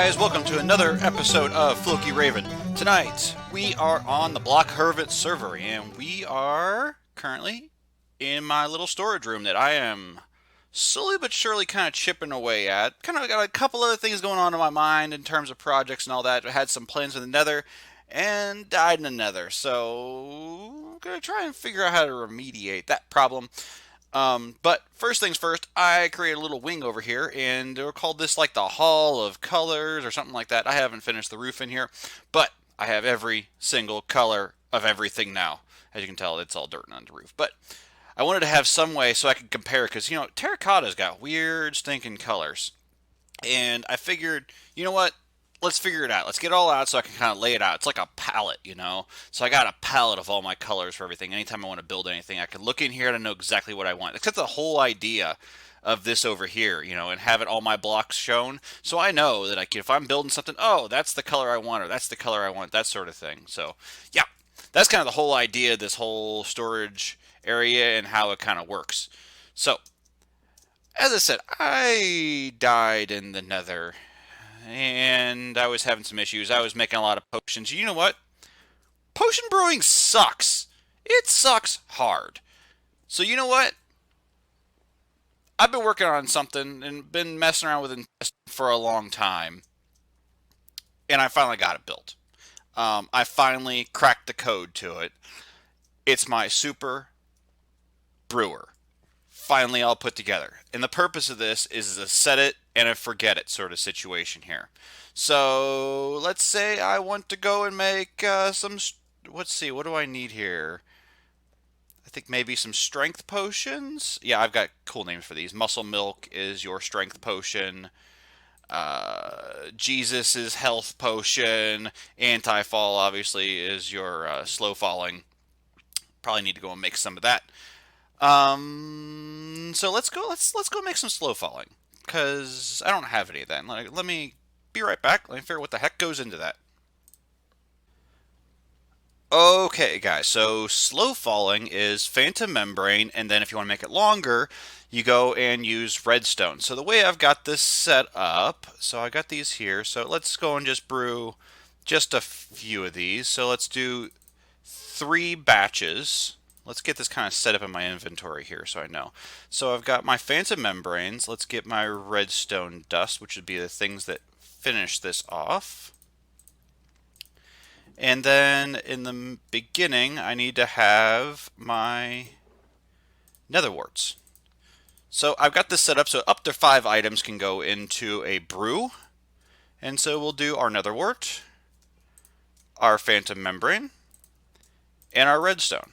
guys, welcome to another episode of Floki Raven. Tonight, we are on the Block Hermit server, and we are currently in my little storage room that I am slowly but surely kind of chipping away at. Kind of got a couple other things going on in my mind in terms of projects and all that. I had some plans with the Nether, and died in the Nether, so I'm going to try and figure out how to remediate that problem. But first things first, I created a little wing over here, and they were called this like the Hall of Colors or something like that. I haven't finished the roof in here, but I have every single color of everything now. As you can tell, it's all dirt on the roof. But I wanted to have some way so I could compare, because, terracotta's got weird stinking colors. And I figured, you know what? Let's figure it out. Let's get it all out so I can kind of lay it out. It's like a palette. So I got a palette of all my colors for everything. Anytime I want to build anything, I can look in here and know exactly what I want. Except the whole idea of this over here, and having all my blocks shown. So I know that if I'm building something, oh, that's the color I want, or that's the color I want, that sort of thing. So, yeah, that's kind of the whole idea of this whole storage area and how it kind of works. So, as I said, I died in the Nether and I was having some issues. I was making a lot of potions. You know what? Potion brewing sucks. It sucks hard. So you know what? I've been working on something and been messing around with it for a long time, and I finally got it built. I finally cracked the code to it. It's my super brewer. Finally all put together. And the purpose of this is a set it and a forget it sort of situation here. So let's say I want to go and make let's see, what do I need here? I think maybe some strength potions. Yeah, I've got cool names for these. Muscle milk is your strength potion. Jesus is health potion. Anti-fall obviously is your slow falling. Probably need to go and make some of that. So let's go make some slow falling, because I don't have any of that. Let me be right back. Let me figure out what the heck goes into that. Okay, guys, so slow falling is phantom membrane, and then if you want to make it longer, you go and use redstone. So the way I've got this set up, so I got these here, so let's go and just brew just a few of these. So let's do 3 batches. Let's get this kind of set up in my inventory here so I know. So I've got my phantom membranes. Let's get my redstone dust, which would be the things that finish this off. And then in the beginning, I need to have my nether warts. So I've got this set up so up to 5 items can go into a brew. And so we'll do our nether wart, our phantom membrane, and our redstone.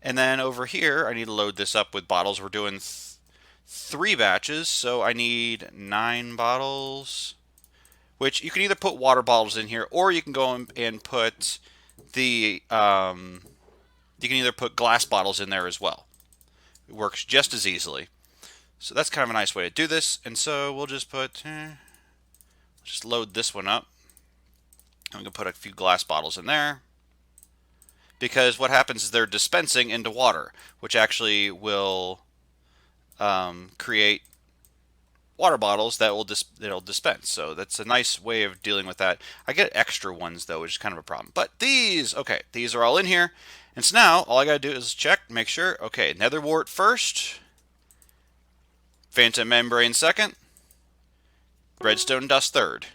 And then over here, I need to load this up with bottles. We're doing 3 batches, so I need 9 bottles, which you can either put water bottles in here, or you can go and put you can either put glass bottles in there as well. It works just as easily. So that's kind of a nice way to do this. And so we'll just just load this one up. I'm going to put a few glass bottles in there, because what happens is they're dispensing into water, which actually will create water bottles that will dispense. So that's a nice way of dealing with that. I get extra ones though, which is kind of a problem. But these are all in here. And so now all I got to do is check, make sure. Okay, nether wart first, phantom membrane second, redstone dust third.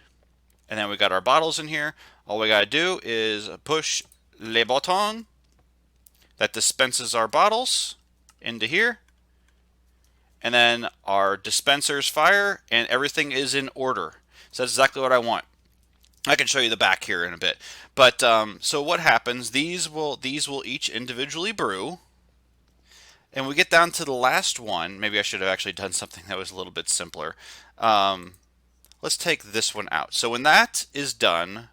And then we got our bottles in here. All we got to do is push le bouton that dispenses our bottles into here, and then our dispensers fire, and everything is in order. So that's exactly what I want. I can show you the back here in a bit, but so what happens? These will each individually brew, and we get down to the last one. Maybe I should have actually done something that was a little bit simpler. Let's take this one out. So when that is done,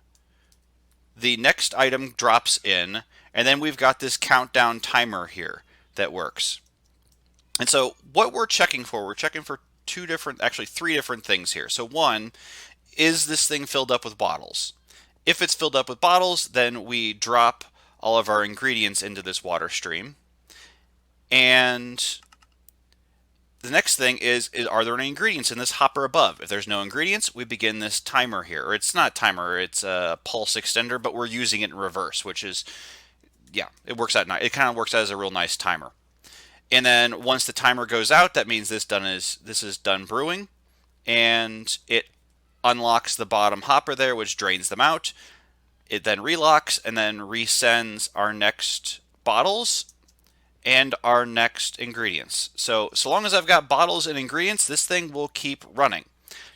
the next item drops in, and then we've got this countdown timer here that works. And so what we're checking for 3 different things here. So one, is this thing filled up with bottles? If it's filled up with bottles, then we drop all of our ingredients into this water stream. And the next thing is are there any ingredients in this hopper above? If there's no ingredients, we begin this timer here. Or it's not a timer, it's a pulse extender, but we're using it in reverse, which is, yeah, it works out nice. It kind of works out as a real nice timer. And then once the timer goes out, that means this is done brewing, and it unlocks the bottom hopper there, which drains them out. It then relocks and then resends our next bottles and our next ingredients. So long as I've got bottles and ingredients, this thing will keep running.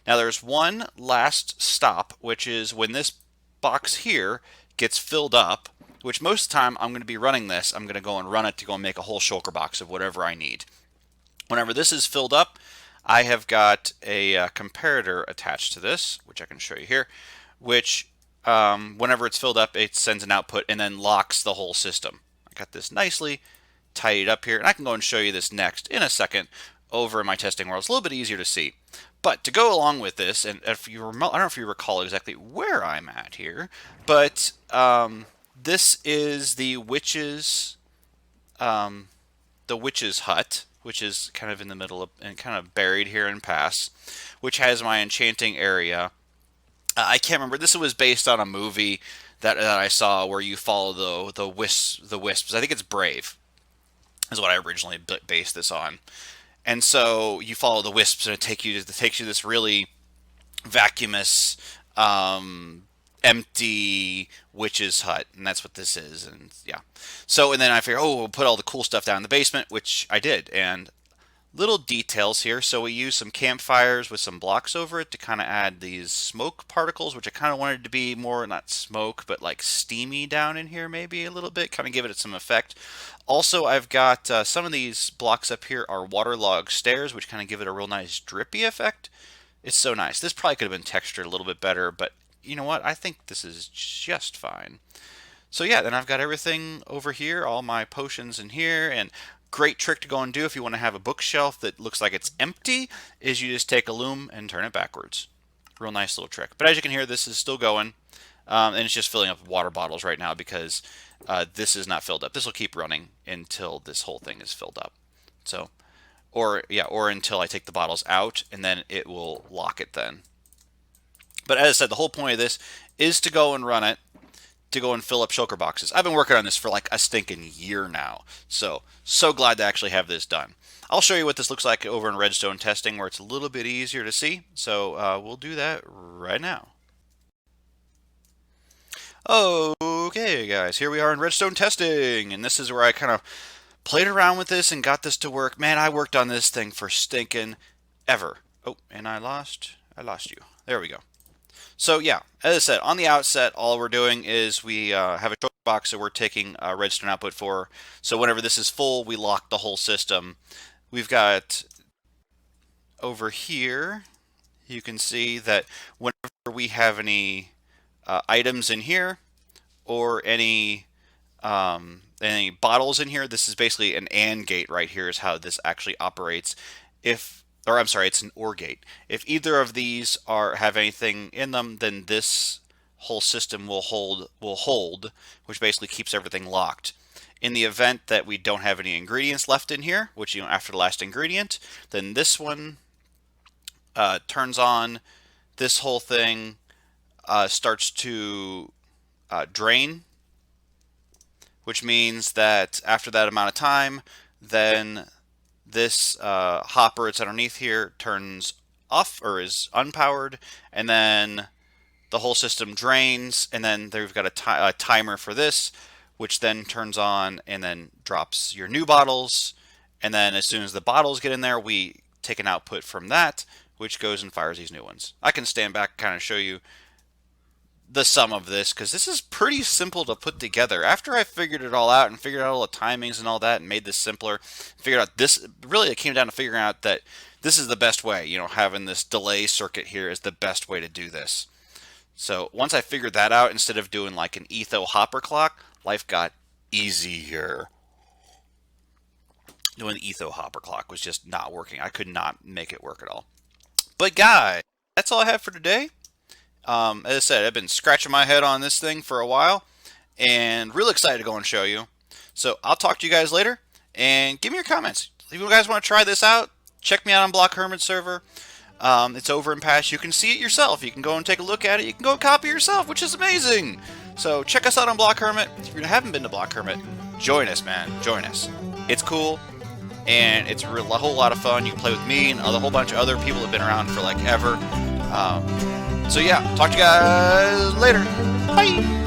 Now there's one last stop, which is when this box here gets filled up, which most of the time I'm going to be running this. I'm going to go and run it to go and make a whole shulker box of whatever I need. Whenever this is filled up, I have got a comparator attached to this, which I can show you here, which whenever it's filled up, it sends an output and then locks the whole system. I got this nicely tidied up here, and I can go and show you this next in a second over in my testing world. It's a little bit easier to see. But to go along with this, and if you I don't know if you recall exactly where I'm at here, but this is the witch's hut, which is kind of in the middle of and kind of buried here in Pass, which has my enchanting area. I can't remember. This was based on a movie that I saw where you follow the wisps. I think it's Brave, is what I originally based this on. And so you follow the wisps, and it takes you this really vacuumous, empty witch's hut, and that's what this is. And yeah, and then I figured, oh, we'll put all the cool stuff down in the basement, which I did. And little details here. So we used some campfires with some blocks over it to kind of add these smoke particles, which I kind of wanted to be more, not smoke, but like steamy down in here maybe a little bit, kind of give it some effect. Also, I've got some of these blocks up here are waterlogged stairs, which kind of give it a real nice drippy effect. It's so nice. This probably could have been textured a little bit better, but you know what? I think this is just fine. So yeah, then I've got everything over here, all my potions in here, and great trick to go and do if you want to have a bookshelf that looks like it's empty is you just take a loom and turn it backwards. Real nice little trick. But as you can hear, this is still going, and it's just filling up water bottles right now because this is not filled up. This will keep running until this whole thing is filled up. So, or until I take the bottles out, and then it will lock it then. But as I said, the whole point of this is to go and run it, to go and fill up shulker boxes. I've been working on this for like a stinking year now. So glad to actually have this done. I'll show you what this looks like over in Redstone testing where it's a little bit easier to see. So we'll do that right now. Okay guys, here we are in Redstone testing, and this is where I kind of played around with this and got this to work. Man, I worked on this thing for stinking ever. Oh, and I lost you. There we go. So yeah, as I said, on the outset, all we're doing is we have a shulker box that we're taking redstone output for. So whenever this is full, we lock the whole system. We've got over here, you can see that whenever we have any items in here or any bottles in here, this is basically an AND gate right here is how this actually operates. It's an OR gate. If either of these have anything in them, then this whole system will hold, which basically keeps everything locked. In the event that we don't have any ingredients left in here, which after the last ingredient, then this one turns on. This whole thing starts to drain, which means that after that amount of time, then this hopper that's underneath here turns off or is unpowered, and then the whole system drains, and then we've got a timer for this, which then turns on and then drops your new bottles, and then as soon as the bottles get in there, we take an output from that, which goes and fires these new ones. I can stand back and kind of show you the sum of this, because this is pretty simple to put together. After I figured it all out and figured out all the timings and all that and made this simpler, figured out this, really it came down to figuring out that this is the best way, having this delay circuit here is the best way to do this. So once I figured that out, instead of doing like an etho hopper clock, life got easier. Doing the etho hopper clock was just not working. I could not make it work at all. But guys, that's all I have for today. As I said, I've been scratching my head on this thing for a while and really excited to go and show you. So I'll talk to you guys later, and give me your comments. If you guys want to try this out, check me out on Block Hermit server. It's over in Patch. You can see it yourself. You can go and take a look at it. You can go and copy yourself, which is amazing. So check us out on Block Hermit. If you haven't been to Block Hermit, join us, man. Join us. It's cool, and it's a whole lot of fun. You can play with me and a whole bunch of other people that have been around for like ever. So yeah, talk to you guys later. Bye.